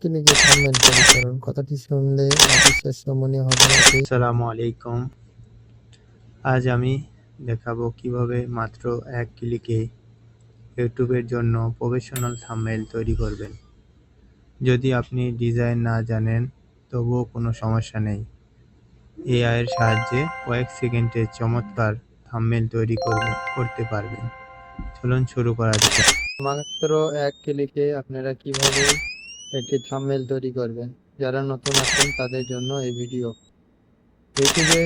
ক্লিকে thumbnail তৈরি করুন। কথাটি শুনলে অবিশ্বাস্য মনে হবে। আসসালামু আলাইকুম। আজ আমি দেখাবো কিভাবে মাত্র এক ক্লিকে ইউটিউবের জন্য প্রফেশনাল থাম্বনেল তৈরি করবেন। যদি আপনি ডিজাইন না জানেন তবুও কোনো সমস্যা নেই। এআই এর সাহায্যে কয়েক সেকেন্ডে চমৎকার থাম্বনেল তৈরি করতে পারবেন। চলুন শুরু করা যাক। মাত্র এক ক্লিকে আপনারা কিভাবে একটি থাম্বনেল তৈরি করবেন। যারা নতুন আছেন তাদের জন্য এই ভিডিও। ইউটিউবে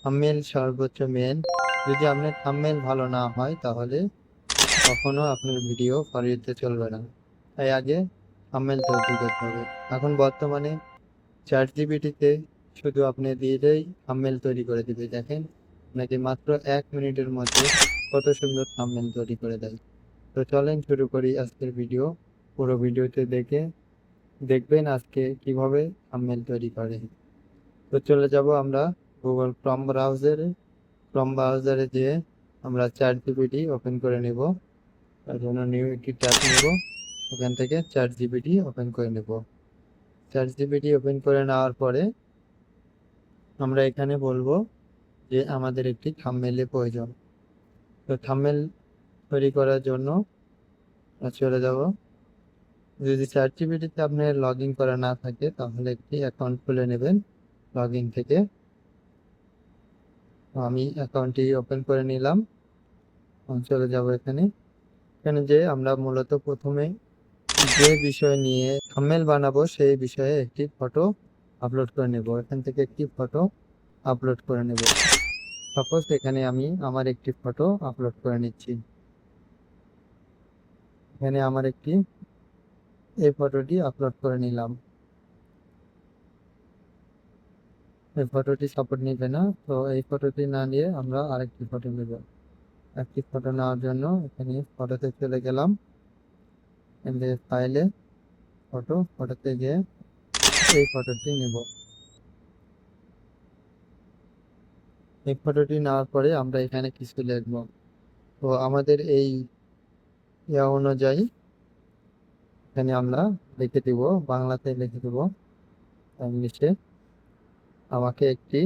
থাম্বনেল সর্বোচ্চ মেন। যদি আপনার থাম্বনেল ভালো না হয় তাহলে কখনো আপনার ভিডিও ফরিতে চলবে না। তাই আগে থাম্বনেল তৈরি করতে হবে। এখন বর্তমানে চ্যাটজিপিটিতে শুধু আপনি দিলেই থাম্বনেল তৈরি করে দিবে। দেখেন আপনাকে মাত্র 1 মিনিটের মধ্যে কত সুন্দর থাম্বনেল তৈরি করে দেয়। তো চলেন শুরু করি আজকের ভিডিও। পুরো ভিডিওতে দেখবেন আজকে কিভাবে থাম্বনেল তৈরি করে। তো চলে যাব আমরা গুগল ক্রম ব্রাউজারে যেয়ে আমরা চ্যাটজিপিটি ওপেন করে নেব। তার জন্য নিউ একটি ট্যাব নেব, ওখান থেকে চ্যাটজিপিটি ওপেন করে নেব। চ্যাটজিপিটি ওপেন করে নেওয়ার পরে আমরা এখানে বলবো যে আমাদের একটি থাম্বনেলের প্রয়োজন। তো থাম্বনেল তৈরি করার জন্য চলে যাব। যদি চ্যাটজিপিটিতে আপনার লগ ইন করা না থাকে তাহলে একটি অ্যাকাউন্ট খুলে নেবেন লগ ইন থেকে। আমি অ্যাকাউন্টটি ওপেন করে নিলাম। চলে যাব এখানে। এখানে যে আমরা মূলত প্রথমে যে বিষয় নিয়ে থাম্বনেল বানাবো সেই বিষয়ে একটি ফটো আপলোড করে নেব। এখান থেকে একটি ফটো আপলোড করে নেব। সাপোজ এখানে আমি আমার একটি ফটো আপলোড করে নিচ্ছি। এখানে আমার এই ফটোটি আপলোড করে নিলাম। এই ফটোটি সাপোর্ট নিবে না, তো এই ফটোটি না নিয়ে আমরা আরেকটি ফটো নেব। একটি ফটো নেওয়ার জন্য এখানে ফটোতে চলে গেলাম। ফাইলে ফটোতে গিয়ে এই ফটোটি নেব। এই ফটোটি নেওয়ার পরে আমরা এখানে কিছু লিখব। তো আমাদের এই অনুযায়ী এখানে আমরা লিখে দিব, বাংলাতে লিখে দেব, ইংলিশে আমাকে একটি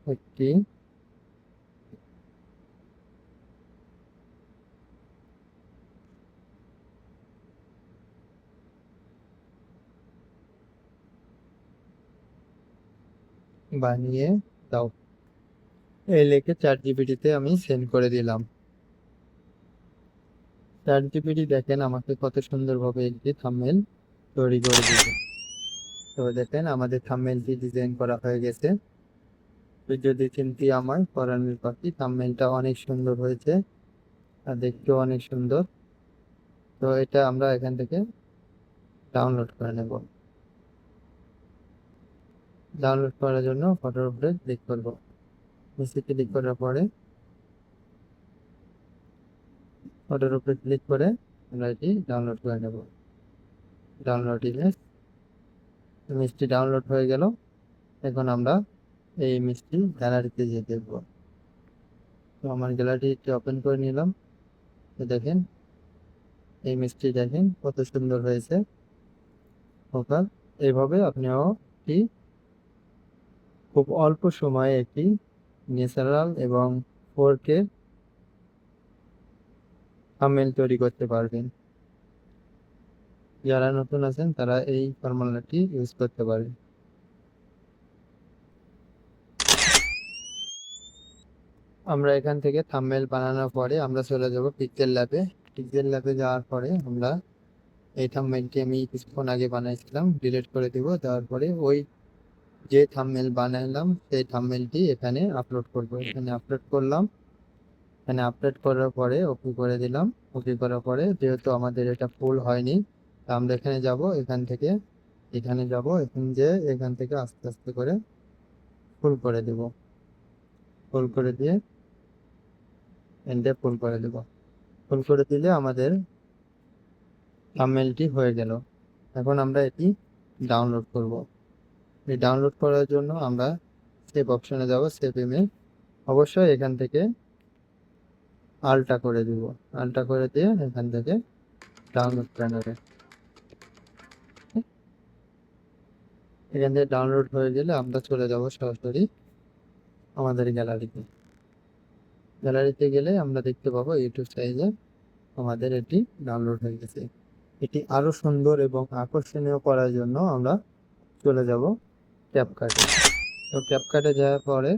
একটি বানিয়ে দাও, এই লিখে চ্যাটজিপিটিতে আমি সেন্ড করে দিলাম। চ্যাটজিপিটি দেখেন আমাকে কত সুন্দরভাবে একটি থাম্বনেল তৈরি করে দিবে। তো দেখেন আমাদের থাম্বনেলটি ডিজাইন করা হয়ে গেছে। তো যদি চিন্তি আমার পরাণের পাখি, থাম্বনেলটা অনেক সুন্দর হয়েছে আর দেখতেও অনেক সুন্দর। তো এটা আমরা এখান থেকে ডাউনলোড করে নেব। ডাউনলোড করার জন্য ফটোর উপরে ক্লিক করব। নিচে ক্লিক করার পরে ফটোর উপরে ক্লিক করে আমরা এটি ডাউনলোড করে নেব। ডাউনলোড ইমেজটি ডাউনলোড হয়ে গেল। এখন আমরা এই ইমেজটি গ্যালারিতে যেয়ে দেখব। তো আমার গ্যালারিটি ওপেন করে নিলাম। তো দেখেন এই ইমেজটি দেখেন কত সুন্দর হয়েছে। ওকে, এইভাবে আপনিও একটি খুব অল্প সময়ে একটি ন্যাচারাল এবং 4K থাম্বনেল তৈরি করতে পারবেন। যারা নতুন আছেন তারা এই ফর্মুলাটি ইউজ করতে পারেন। আমরা এখান থেকে থাম্বনেল বানানোর পরে আমরা চলে যাব পিক্সেল ল্যাবে। পিক্সেল ল্যাবে যাওয়ার পরে আমরা এই থাম্বনেলটি আমি কিছুক্ষণ আগে বানাইছিলাম ডিলিট করে দিব। দেওয়ার পরে ওই যে থাম্বনেল বানাইলাম সেই থাম্বনেলটি এখানে আপলোড করব। এখানে আপলোড করলাম। এখানে আপলোড করার পরে ওকে করে দিলাম। ওকে করার পরে যেহেতু আমাদের এটা ফুল হয়নি, তা আমরা এখানে যাব, এখান থেকে এখানে যাব, এখান থেকে আস্তে আস্তে করে ফুল করে দেব। ফুল করে দিয়ে এন্ডে ফুল করে দেব। ফুল করে দিলে আমাদের থাম্বনেলটি হয়ে গেল। এখন আমরা এটি ডাউনলোড করব। এই ডাউনলোড করার জন্য আমরা সেভ অপশনে যাব, সেভ ইমেজ। অবশ্যই এখান থেকে আলটা করে দিব, আলটা করে দিয়ে এখান থেকে ডাউনলোড করে নেবে। এখান থেকে ডাউনলোড হয়ে গেলে আমরা চলে যাব সরাসরি আমাদের গ্যালারিতে। গ্যালারিতে গেলে আমরা দেখতে পাবো ইউটিউব সাইজে আমাদের এটি ডাউনলোড হয়ে গেছে। এটি আরো সুন্দর এবং আকর্ষণীয় করার জন্য আমরা চলে যাব ক্যাপকাটে। তো ক্যাপকাটে যাওয়ার পরে